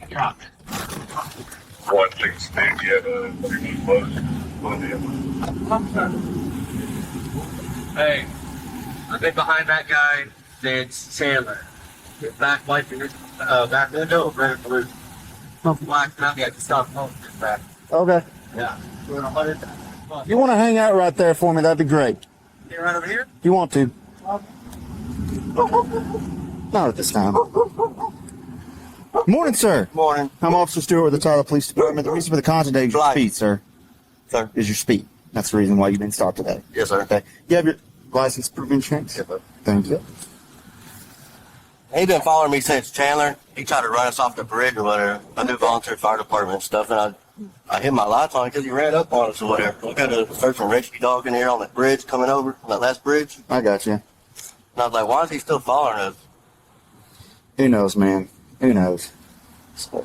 You're on. 116, yeah, Hey, I've been behind that guy since Chandler. Back wife in back window, red and blue. Black, now you have to stop home. Back. Okay. Yeah. You want to hang out right there for me? That'd be great. You right over here? If you want to. Not at this time. Morning, sir. Morning. I'm Officer Stewart with the Tyler Police Department. The reason for the content is your Right. speed, sir. Sir. Is your speed. That's the reason why you've been stopped today. Yes, sir. Okay. You have your license, proof of insurance? Yes, sir. Thank you. He been following me since Chandler. He tried to run us off the bridge or whatever. I do volunteer fire department and stuff, and I hit my lights on it because he ran up on us or whatever. We got a search and rescue dog in here on that bridge coming over, on that last bridge. I got you. And I was like, why is he still following us? Who knows, man? Who knows? Do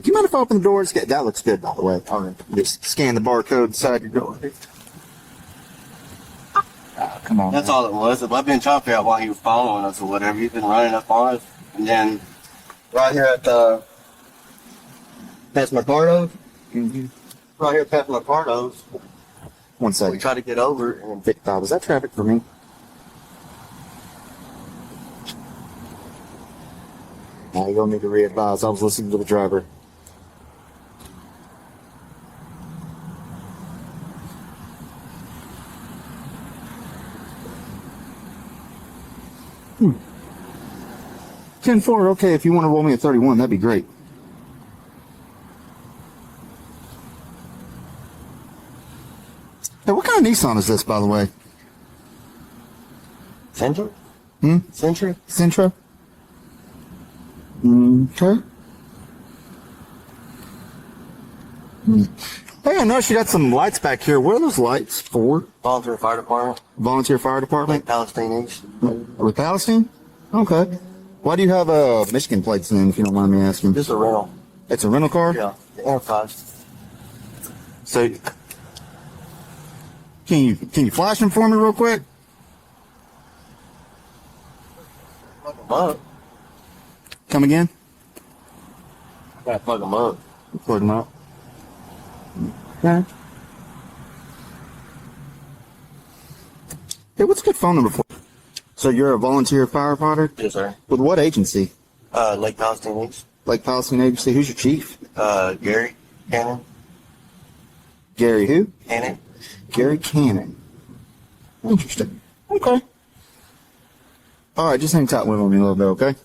you mind if I open the doors? That looks good, by the way. All right. Just scan the barcode inside your door. Oh, come on. That's man. all it was. I've been trying to figure out why he was following us or whatever. He's been running up on us. And then right here at past Mercado's, right here past Mercado's, 1 we second. tried to get over and 55. Was that traffic for me? Now you'll need to re-advise. I was listening to the driver. Hmm. 10-4, okay, if you want to roll me a 31, that'd be great. Hey, what kind of Nissan is this, by the way? Century? Century? Sentra? Okay. Hey, I noticed you got some lights back here. What are those lights for? Volunteer fire department. Volunteer fire department? Palestine East. With Palestine? Okay. Why do you have Michigan plates then, if you don't mind me asking? Just a rental. It's a rental car? Yeah. The Enterprise. So, can you flash them for me real quick? Plug them up. Come again? Gotta plug them up. Plug them up. Okay. Hey, what's a good phone number for you? So you're a volunteer firefighter? Yes, sir. With what agency? Lake Palestine East. Lake Palestine Agency. Who's your chief? Gary Cannon. Gary who? Cannon. Gary Cannon. Interesting. Okay. All right, just hang tight with me a little bit, okay?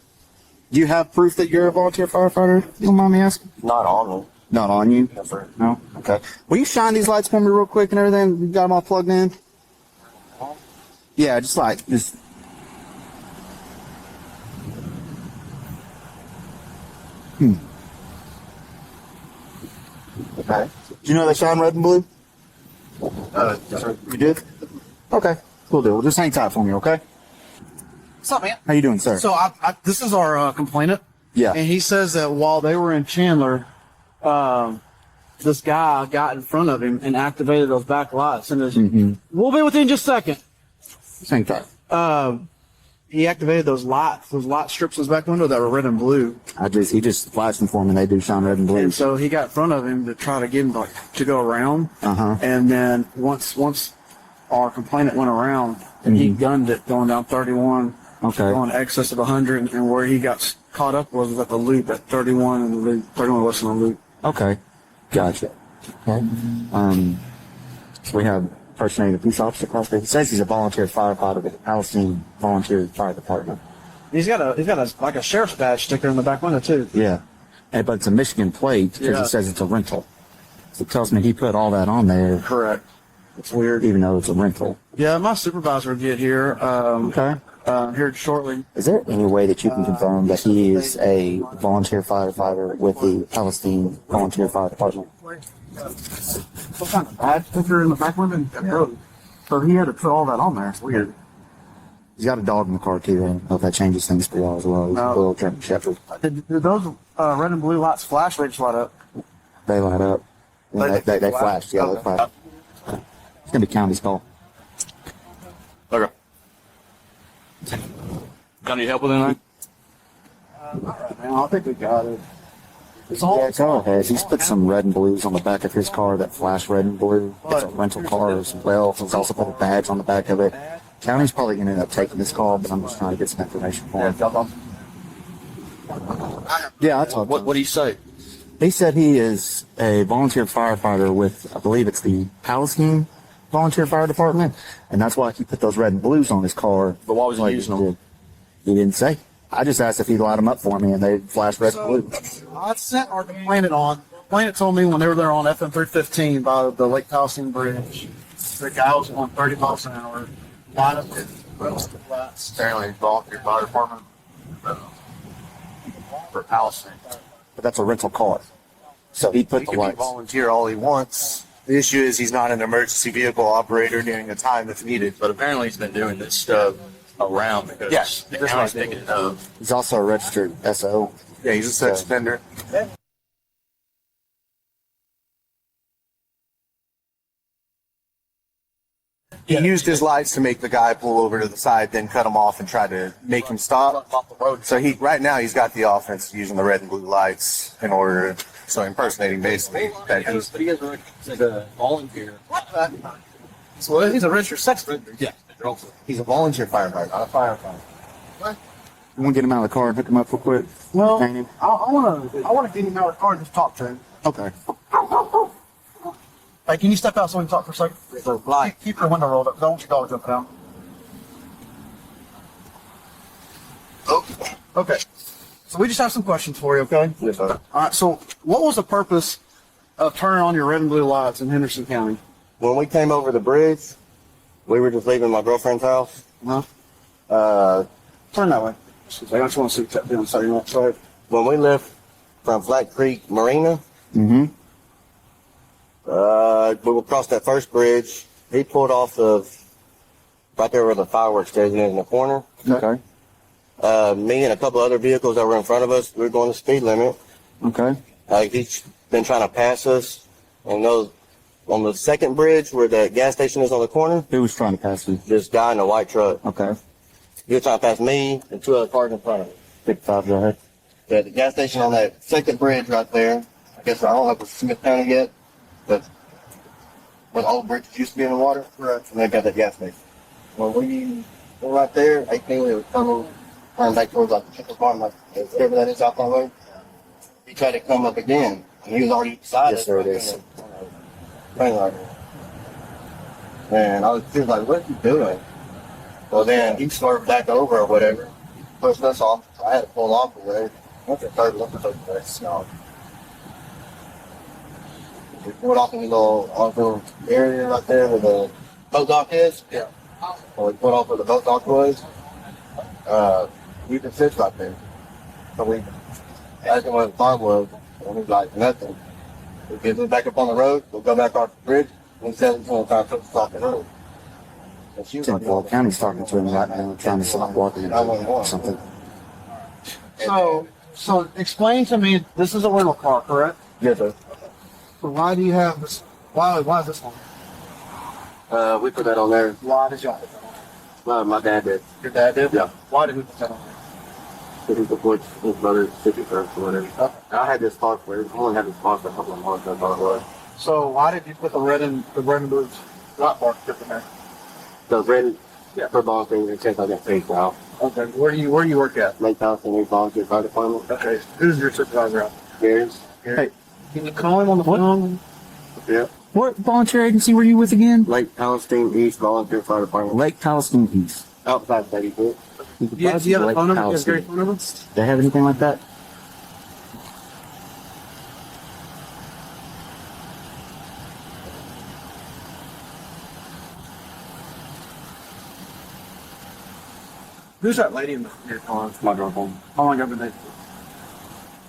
Do you have proof that you're a volunteer firefighter? You don't mind me asking? Not on me. Not on you? Yes, sir. No? Okay. Will you shine these lights for me real quick and everything? You got them all plugged in? Yeah, just. Okay. Do you know they shine red and blue? Yes, sir. You did? Okay. Cool deal. Well, just hang tight for me, okay? What's up, man? How you doing, sir? So this is our complainant. Yeah. And he says that while they were in Chandler, this guy got in front of him and activated those back lights. And we'll be with you in just a second. Just hang tight. He activated those light strips in his back window that were red and blue. He just flashed them for me and they do shine red and blue. And so he got in front of him to try to get him to go around. Uh-huh. And then once our complainant went around, and he gunned it going down 31. Okay. Going excess of 100, and where he got caught up was at the loop at 31, and the loop, 31 was on the loop. Okay. Gotcha. Okay. So we have impersonating a police officer across there. He says he's a volunteer firefighter with the Palestine Volunteer Fire Department. He's got a sheriff's badge sticker in the back window too. Yeah. But it's a Michigan plate because Yeah. it says it's a rental. So it tells me he put all that on there. Correct. It's weird, even though it's a rental. Yeah, my supervisor will get here. Okay. Here shortly. Is there any way that you can confirm that he is a volunteer firefighter with the Palestine Volunteer Fire Department? What kind of badge sticker in the back window? Yeah. So he had to put all that on there. It's weird. He's got a dog in the car too. I don't know if that changes things for y'all as well. He's a little German Shepherd. Did those red and blue lights flash? Or they just light up? They light up. Yeah, they flashed. Yeah, they flashed. It's gonna be County's call. Okay. Got any help with anything? All right, man. I think we got it. It's all. Yeah, Carl has. He's put some red and blues on the back of his car that flash red and blue. It's a rental car as well. He's also put a badge on the back of it. County's probably going to end up taking this call, but I'm just trying to get some information for him. Yeah, I talked to him. What do you say? He said he is a volunteer firefighter with, I believe it's the Palestine Volunteer Fire Department, and that's why he put those red and blues on his car. But why was he like using he them? did. He didn't say. I just asked if he'd light them up for me, and they flashed red and blue. I sent our complainant on. Complainant told me when they were there on FM 315 by the Lake Palestine Bridge, the guy was going 30 miles an hour, line up with relative lights. Apparently, volunteer fire department for Palestine. But that's a rental car. So he put He the can be lights. volunteer all he wants. The issue is he's not an emergency vehicle operator during the time if needed. But apparently, he's been doing this stuff around because Yes, the that's county's right. picking it up. He's also a registered SO. Yeah, he's a sex offender. He used his lights to make the guy pull over to the side, then cut him off and try to make him stop. So right now he's got the offense using the red and blue lights in order, so impersonating basically that he's. But he is like a volunteer. So he's a registered sex offender. Yeah. He's a volunteer firefighter, not a firefighter. You want to get him out of the car and hook him up real quick? Well, Paint him? I want to get him out of the car and just talk to him. Okay. Hey, can you step out so we can talk for a second? Keep your window rolled up. Don't want your dog jumping out. Okay. So we just have some questions for you, okay? Yes, sir. All right. So what was the purpose of turning on your red and blue lights in Henderson County? When we came over the bridge, we were just leaving my girlfriend's house. Turn that way. I just want to see what you're doing. You know, When we left from Flat Creek Marina, Mm-hmm. we would cross that first bridge. He pulled off right there where the fireworks station is in the corner. Okay. Me and a couple other vehicles that were in front of us, we were going the speed limit. Okay. He's been trying to pass us. And those on the second bridge where the gas station is on the corner, Who was trying to pass you? this guy in a white truck. Okay. He was trying to pass me and two other cars in front of me. 55, go ahead. The gas station on that second bridge right there. I guess I don't know if it's Smith County yet, but where the old bridge used to be in the water. Right. And they got that gas station. Well, we were right there. 18 we was coming, turning back towards like the chicken farm, like whatever that is out that way. He tried to come up again, and he was already beside Yes, us. sir, it right is. there. Right and I was just like, what are you doing? Well, then he swerved back over or whatever, pushed us off. I had to pull off or whatever. What's the third look at that snow? We pulled off in the little area right there where the boat dock is. Yeah. Well, we pulled off where the boat dock was. We just sit right there. So we asked him what the fog was, and he was like, nothing. We get back up on the road, we'll go back off the bridge, and he said he's going to try to put us off the road. And she was like, Well, County's talking to him right now, trying to stop walking or something. So explain to me. This is a rental car, correct? yes, sir. So why do you have this? Why is this one? We put that on there. Why did y'all? My dad did. Your dad did? Yeah. Why did we put that on there? He supports his brother's city first or whatever. I had this car for I only had this car for a couple of months, that's all it was. So why did you put the red and blue light bar strip in there? The red football thing in case I get paid now. Okay. Where do you work at? Lake Palestine Volunteer Fire Department. Okay. Who's your supervisor out? Bears. Hey, Can you call him on the phone? Yeah. what volunteer agency were you with again? Lake Palestine East Volunteer Fire Department. Lake Palestine East. Outside 34. Do you have a phone number? Is there a phone number? Do they have anything like that? Who's that lady in your car? My girlfriend. How long have you been dating?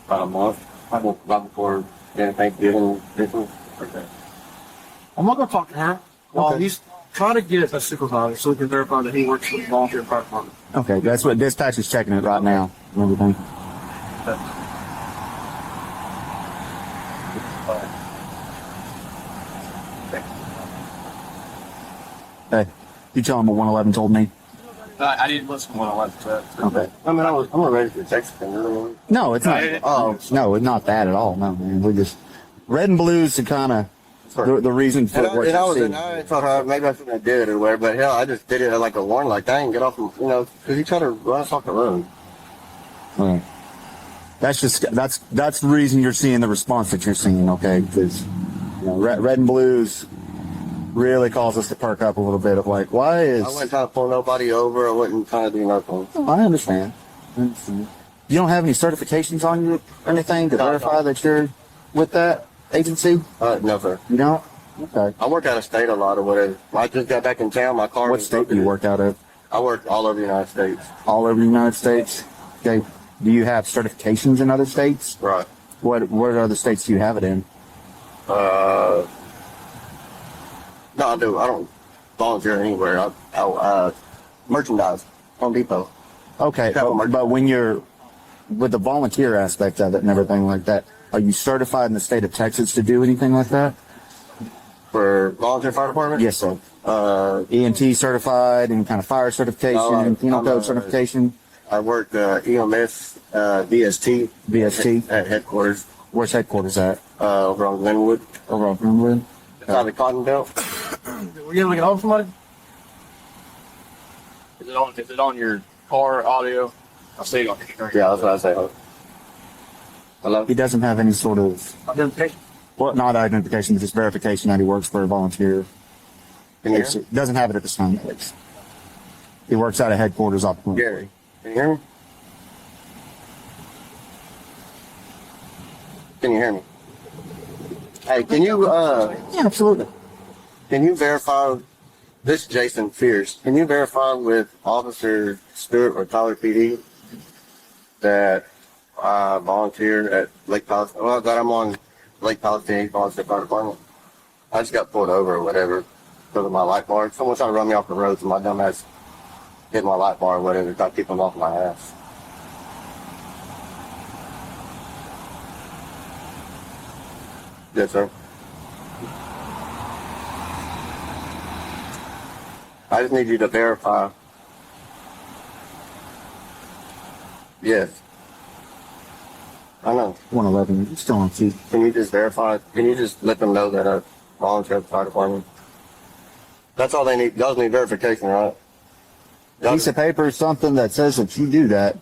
About a month. Right before Thanksgiving. Christmas. Okay. I'm not going to talk to her. Well, Okay. he's trying to get a supervisor so we can verify that he works for the volunteer fire department. Okay, that's what dispatch is checking it right now and everything. Hey, you tell him what 111 told me. I didn't listen to what I left to. Okay. I mean, I'm a registered sex offender. No, it's not. Oh, no, it's not that at all. No, man. We just red and blues to kind of the reason for what And I was you in, see. I thought maybe I shouldn't have did it or whatever, but hell, I just did it like a warning, like I ain't get off, because he tried to run us off the road. Right. That's the reason you're seeing the response that you're seeing. Okay, because red and blues really cause us to perk up a little bit of like, why is? I wasn't trying to pull nobody over. I wasn't trying to do nothing. Oh, I understand. You don't have any certifications on you or anything to verify that you're with that agency? No, sir. You don't? Okay. I work out of state a lot or whatever. I just got back in town. My car. What state do you work out of? I work all over the United States. All over the United States? Okay. Do you have certifications in other states? Right. What other states do you have it in? No, I do. I don't volunteer anywhere. I merchandise, Home Depot. Okay, but when you're with the volunteer aspect of it and everything like that, are you certified in the state of Texas to do anything like that? For volunteer fire department? Yes, sir. Uh, EMT certified, any kind of fire certification, penal code certification? I work EMS, VST. VST? At headquarters. Where's headquarters at? Over on Glenwood. Over on Glenwood? Outside the Cotton Belt. Were you able to get hold of somebody? Is it on your car audio? I see it on your Yeah, that's what I say. Hello? He doesn't have any sort of, Identification. well, not identification, but just verification that he works for a volunteer. Can you hear He me? doesn't have it at this time. He works out of headquarters up in Gary, can you hear me? Can you hear me? Hey, can you, Yeah, absolutely. can you verify, this is Jason Fierce, can you verify with Officer Stewart or Tyler PD that I volunteer at Lake Palestine, well, that I'm on Lake Palestine Volunteer Fire Department? I just got pulled over or whatever because of my light bar. Someone tried to run me off the road, so my dumb ass hit my light bar or whatever, tried to keep them off my ass. Yes, sir. I just need you to verify. Yes. I know. 111, you're still on key. Can you just verify? Can you just let them know that I volunteer at the fire department? That's all they need. Y'all need verification, right? Y'all Piece of paper, something that says that you do that.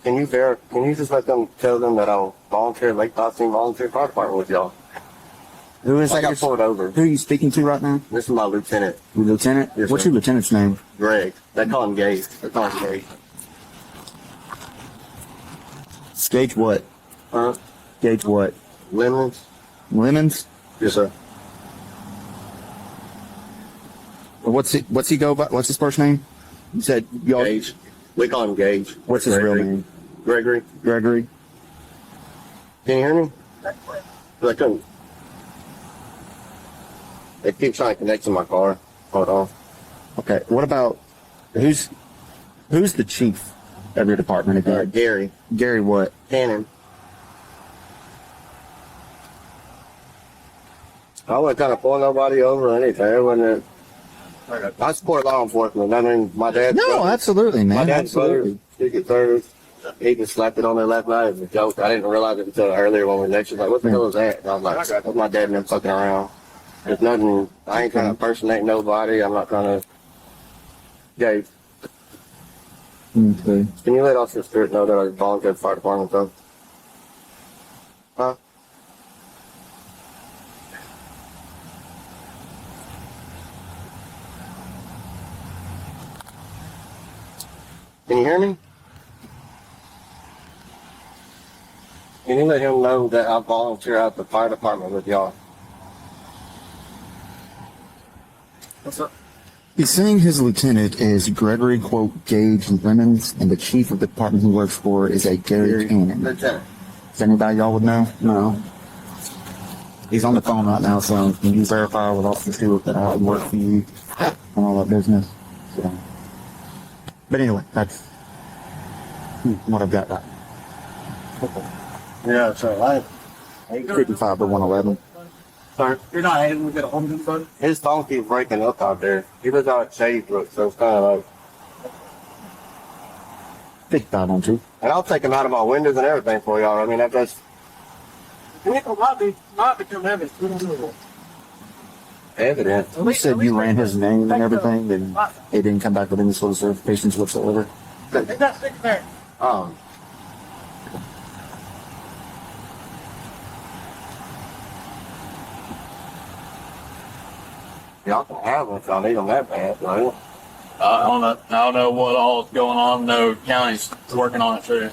Can you just let them tell them that I'll volunteer at Lake Palestine Volunteer Fire Department with y'all? Who is I that? got you're- pulled over. Who are you speaking to right now? This is my lieutenant, Your lieutenant? Yes, What's sir. your lieutenant's name? Greg. They call him Gage. They call him Gage. Gage what? Huh? Gage what? Lemons? Lemons? Yes, sir. What's he go by? What's his first name? You said y'all. Gage. We call him Gage. What's his real Gregory. name? Gregory. Gregory. Can you hear me? I couldn't. They keep trying to connect to my car. Hold on. Okay. What about who's the chief of your department again? Gary. Gary what? Cannon. I wasn't trying to pull nobody over or anything. It wasn't. I support law enforcement. I mean, my dad's No, brother, absolutely, man. my dad's Absolutely. brother, Secret Service. He just slapped it on there last night as a joke. I didn't realize it until earlier when we next. She's like, "What the hell is that?" And I was like, "That's my dad and them fucking around." There's nothing. I ain't trying to impersonate nobody. I'm not trying to. Gabe, Okay. can you let Officer Stewart know that I volunteer at the fire department though? Huh? Can you hear me? Can you let him know that I volunteer at the fire department with y'all? What's up? He's saying his lieutenant is Gregory quote Gage Lemons, and the chief of the department he works for is a Gary Cannon. Lieutenant. Is anybody y'all would know? No. He's on the phone right now, so can you verify with Officer Stewart that I work for you and all that business? So. But anyway, that's what I've got. Yeah, so I 55 to 111. Sorry. You're not able to get a hold of anybody? His phone keeps breaking up out there. He lives out at Shady Brook, so it's kind of like. 55 on two. And I'll take him out of my windows and everything for y'all. I mean, that's Vehicle might become heavy. We don't know. evident. You said you ran his name and everything, and he didn't come back with any sort of certifications whatsoever. It's not sticking there. Y'all can have them if y'all need them that bad, right? I don't know what all is going on. No, county's working on it too.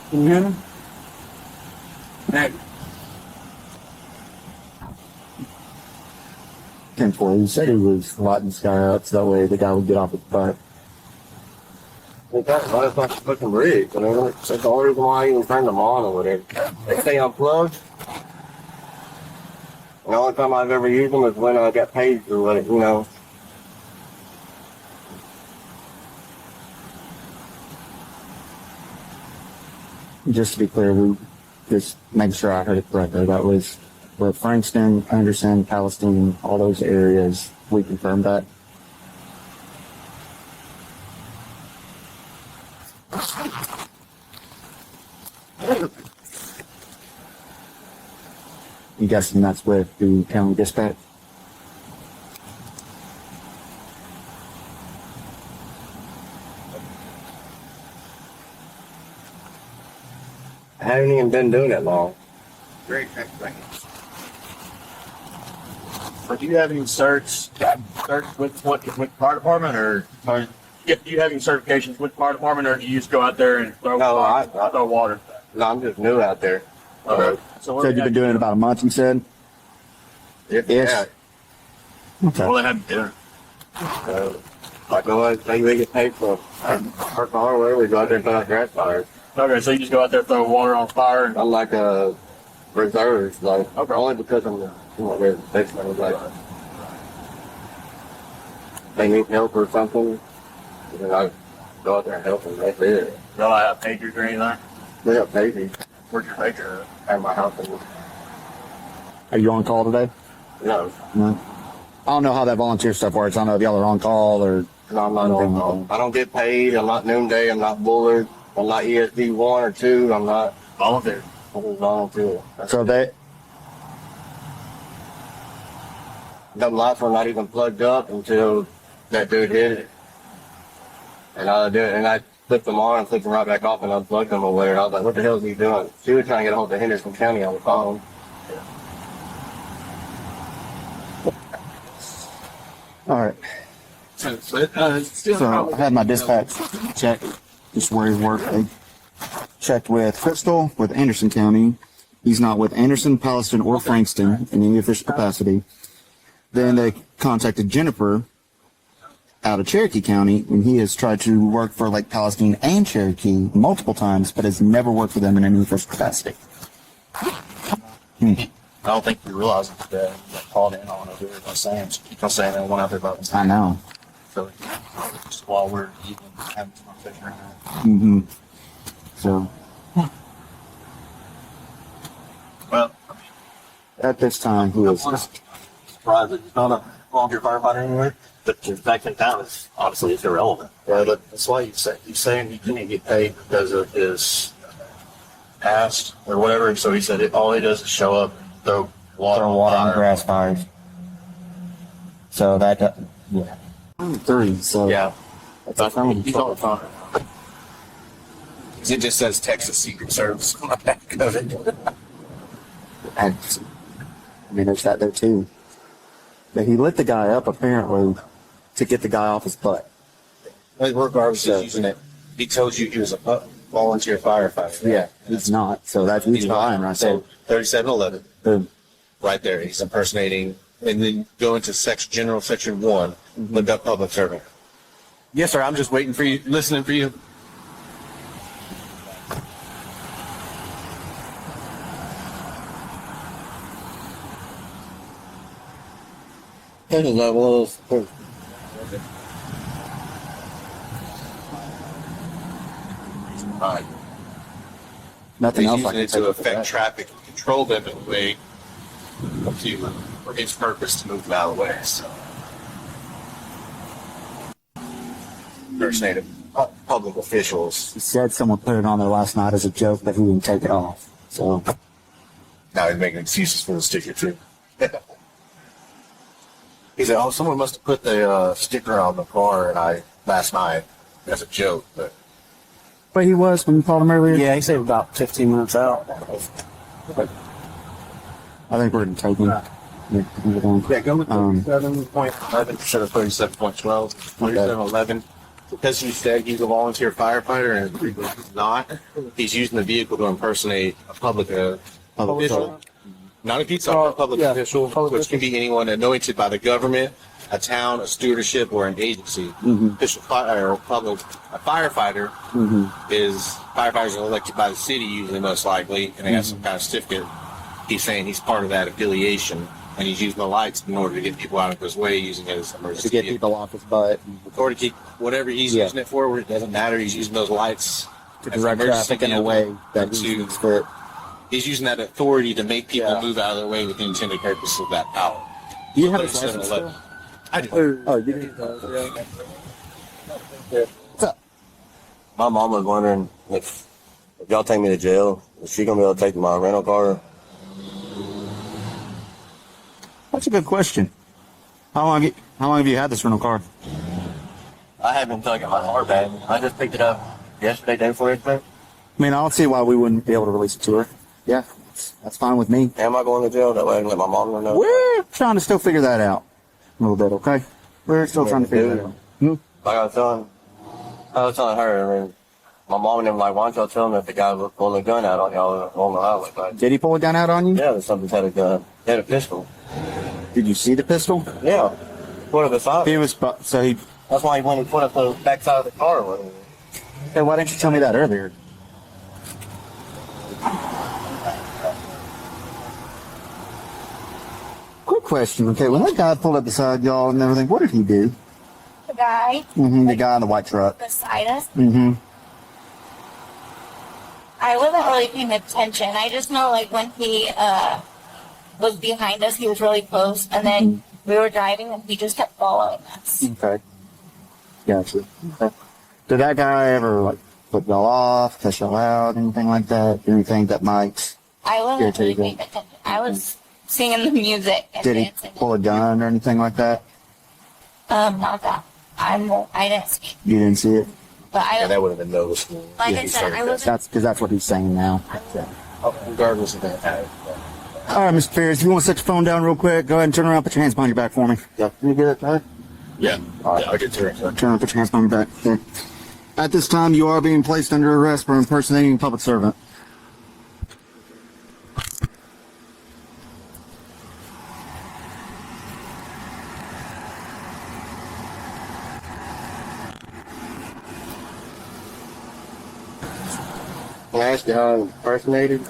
Can you hear me? Nick, He said he was lighting this guy up so that way the guy would get off his butt. Well, that's why it's not the fucking bridge. I mean, that's the only reason why I even turned them on or whatever. They stay unplugged. The only time I've ever used them is when I got paid or whatever, you know. Just to be clear, we just make sure I heard it correctly. That was with Frankston, Anderson, Palestine, all those areas. We confirmed that. You guessing that's with the county dispatch? I haven't even been doing it long. Great, thank you. but do you have any certs with fire department or do you have any certifications with fire department or do you just go out there and throw throw water? No, I'm just new out there. Okay. So what Said you've been doing it about a month, you said? Yeah. Okay. Well, they have dinner. Like the ones they get paid for work on or whatever, we go out there and put out grass fires. Okay, so you just go out there, throw water on fire, and I'm like a reserves, like only because I'm basically like they need help or something, and then I go out there and help them. That's it. they'll have pagers or anything. They got babies Where's your pager? at my house. And, Are you on call today? no, No. I don't know how that volunteer stuff works. I don't know if y'all are on call or. no, I'm not on call. I don't get paid. I'm not noonday. I'm not Bullard. I'm not ESD 1 or 2. I'm not. Volunteer. I'm just volunteer. So they. Them lights were not even plugged up until that dude hit it. And I did, and I flipped them on and flipped them right back off and unplugged them or whatever. I was like, what the hell is he doing? She was trying to get a hold of Henderson County on the phone. All right. So, So I had my dispatch check just where he worked. They checked with Crystal, with Anderson County. He's not with Anderson, Palestine, or Frankston in any official capacity. Then they contacted Jennifer out of Cherokee County, and he has tried to work for Lake Palestine and Cherokee multiple times, but has never worked for them in any official capacity. I don't think you realize that they called in on it. Keep on saying that one out there about I know. so just while we're even having this conversation right now. Mm-hmm. So Well, at this time, he was. Surprised that he's not a volunteer firefighter anyway. But the fact in town is obviously it's irrelevant. yeah, but that's why he's saying he didn't get paid because of his past or whatever. So he said all he does is show up, throw water on fire. grass fires. So that, yeah. 3, so. Yeah, That's a he's on the phone. it just says Texas Secret Service on the back of it. And, I mean, there's that there too. But he lit the guy up apparently to get the guy off his butt. Regardless of using it, he told you he was a volunteer firefighter. Yeah, he's not. So that's he's lying right there. So 3711, Boom. right there. He's impersonating, and then go into General Section 1, look up public servant. Yes, sir. I'm just waiting for you, listening for you. This is like one of those. Nothing He's else I using can it to take affect traffic and control them in a way for his purpose to move them out of the way. So, impersonating public officials. He said someone put it on there last night as a joke, but he didn't take it off. So Now he's making excuses for the sticker too. He said, "Oh, someone must have put the sticker on the car last night as a joke." but he was when you called him earlier. Yeah, he said about 15 minutes out. I think we're gonna take him. Yeah, go with 37.11 instead of 37.12, 37.11. Because he said he's a volunteer firefighter and he's not, he's using the vehicle to impersonate a public official. Not a public official, which can be anyone anointed by the government, a town, a stewardship, or an agency. Official a firefighter firefighters are elected by the city usually most likely, and they have some kind of certificate. He's saying he's part of that affiliation, and he's using the lights in order to get people out of his way, using it as emergency To get people off his butt. or to keep whatever he's using it for. It doesn't matter. He's using those lights To as direct emergency traffic in a vehicle way that to- he needs for it. He's using that authority to make people move out of their way with the intended purpose of that power. Do you have his 37.11. license still? I do. Oh, you do? What's up? My mom was wondering if y'all take me to jail, is she gonna be able to take my rental car? That's a good question. How long have you had this rental car? I haven't taken my car back. I just picked it up yesterday, day before yesterday. I mean, I don't see why we wouldn't be able to release it to her. Yeah, that's fine with me. Am I going to jail? That way I can let my mom know. We're trying to still figure that out a little bit, okay? We're still trying to figure that out. Like I was telling her, I mean, my mom and them like, why don't y'all tell them if the guy was pulling a gun out on y'all on the highway? Like, Did he pull a gun out on you? yeah, there's something had a gun, he had a pistol. Did you see the pistol? Yeah, put it beside. He was, so he, That's why he went and put it to the backside of the car. hey, why didn't you tell me that earlier? Quick question, okay, when that guy pulled up beside y'all and everything, what did he do? The guy The guy in the white truck. beside us. Mm-hmm. I wasn't really paying attention. I just know like when he was behind us, he was really close, and then we were driving, and he just kept following us. Okay. Gotcha. Okay. Did that guy ever like flip y'all off, cuss y'all out, anything like that? Anything that might? I wasn't really Irritating. paying attention. I was singing the music and Did he dancing. pull a gun or anything like that? Not that. I didn't see it, You didn't see it. but Yeah, that would have been noticeable. like Yeah, I he said, started I that. wasn't. That's because that's what he's saying now. Regardless of that. All right, Mr. Pierce, if you want to set your phone down real quick, go ahead and turn around, put your hands behind your back for me. Yeah. Can you get it, Todd? Yeah. All right, I'll get to it. Turn around, put your hands behind your back. Okay. At this time, you are being placed under arrest for impersonating a public servant. Last down impersonated.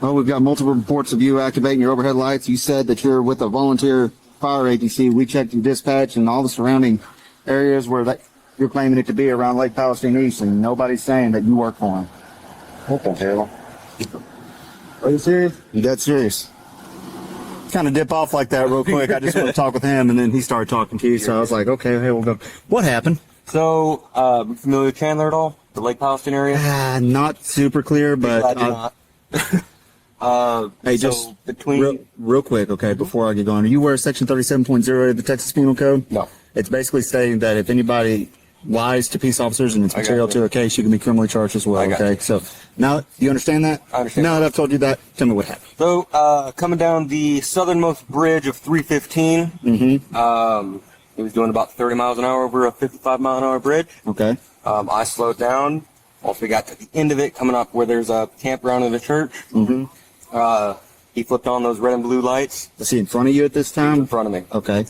Well, we've got multiple reports of you activating your overhead lights. You said that you're with a volunteer fire agency. We checked your dispatch and all the surrounding areas where that you're claiming it to be around Lake Palestine East, and nobody's saying that you work for them. What the hell? Are you serious? You dead serious? Kind of dip off like that real quick. I just want to talk with him, and then he started talking to you, so I was like, okay, hey, we'll go. What happened? So, familiar with Chandler at all? The Lake Palestine area? Not super clear, but I do not. hey, so just between real quick, okay, before I get going, are you aware of Section 37.0 of the Texas Penal Code? No. It's basically stating that if anybody lies to peace officers and it's material to a case, you can be criminally charged as well, I got okay? you. So, now, you understand that? I understand. Now that I've told you that, tell me what happened. So, coming down the southernmost bridge of 315, he was doing about 30 miles an hour over a 55-mile-an-hour bridge. Okay. I slowed down. Once we got to the end of it, coming up where there's a campground in the church, he flipped on those red and blue lights. Was he in front of you at this He was in time? front of me. Okay.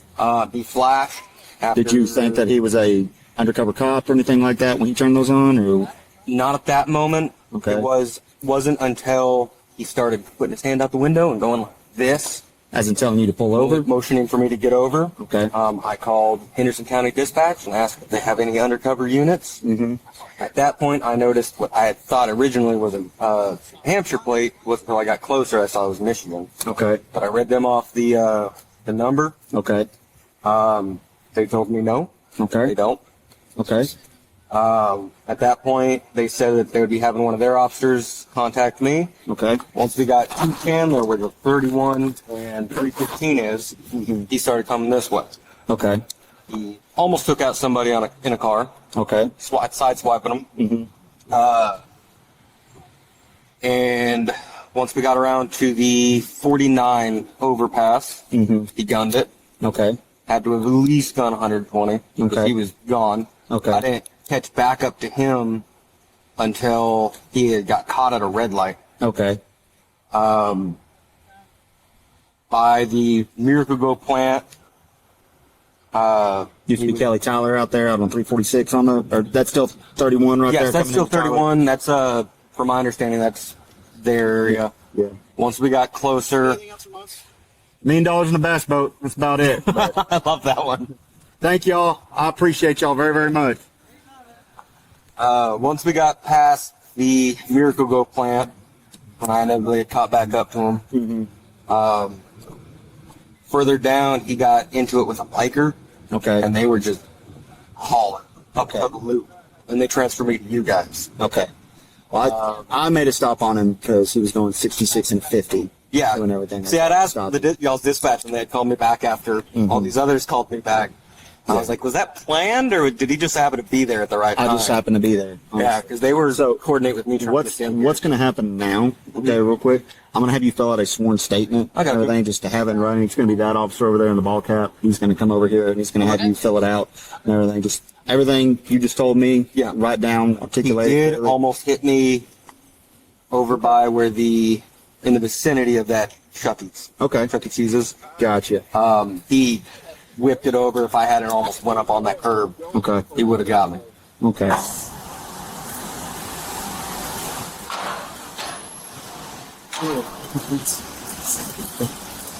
He flashed. After, Did you think that he was a undercover cop or anything like that when he turned those on, or? Not at that moment. Okay. It wasn't until he started putting his hand out the window and going like this As in telling you to pull over? motioning for me to get over. Okay. I called Henderson County Dispatch and asked if they have any undercover units. Mm-hmm. At that point, I noticed what I had thought originally was a Hampshire plate. Was until I got closer, I saw it was Michigan. Okay. But I read them off the number. Okay. They told me no, they Okay. don't. Okay. At that point, they said that they would be having one of their officers contact me. Okay. Once we got to Chandler, where the 31 and 315 is, he started coming this way. Okay. He almost took out somebody in a car, Okay. side swiping them. Mm-hmm. And once we got around to the 49 overpass, Mm-hmm. he gunned it. Okay. Had to have at least gone 120 because Okay. he was gone. Okay. I didn't catch back up to him until he had got caught at a red light. Okay. By the Miracle Go plant, Used to be Kelly Tyler out there out on 346 on the, or that's still 31 right there? yes, that's coming still into Tyler? 31. That's, from my understanding, that's their area. Yeah. Once we got closer, $1 million in the bass boat. That's about it. I love that one. Thank y'all. I appreciate y'all very, very much. Once we got past the Miracle Go plant, when I inevitably caught back up to him, Mm-hmm. further down, he got into it with a biker, Okay. and they were just hauling up Okay. the loop. And they transferred me to you guys. Okay. Well, I made a stop on him because he was going 66 and 50. Yeah. Doing everything. See, I'd asked Stop. y'all's dispatch, and they had called me back after all these others called me back. I was like, was that planned, or did he just happen to be there at the right I time? just happened to be there. Yeah, because they were So, coordinate with me. trying to What's get down what's going to happen now? Okay, real quick. I'm going to have you fill out a sworn statement. I got and everything just to have it running. It's going to be that officer over there in the ball cap. He's going to come over here and he's going to have you fill it out and everything. Just everything you just told me. Yeah. Write down, He articulate. did everything. almost hit me over by where in the vicinity of that Chuck E. Cheese's. Gotcha. He whipped it over. If I hadn't almost went up on that curb, Okay. he would have got me. Okay.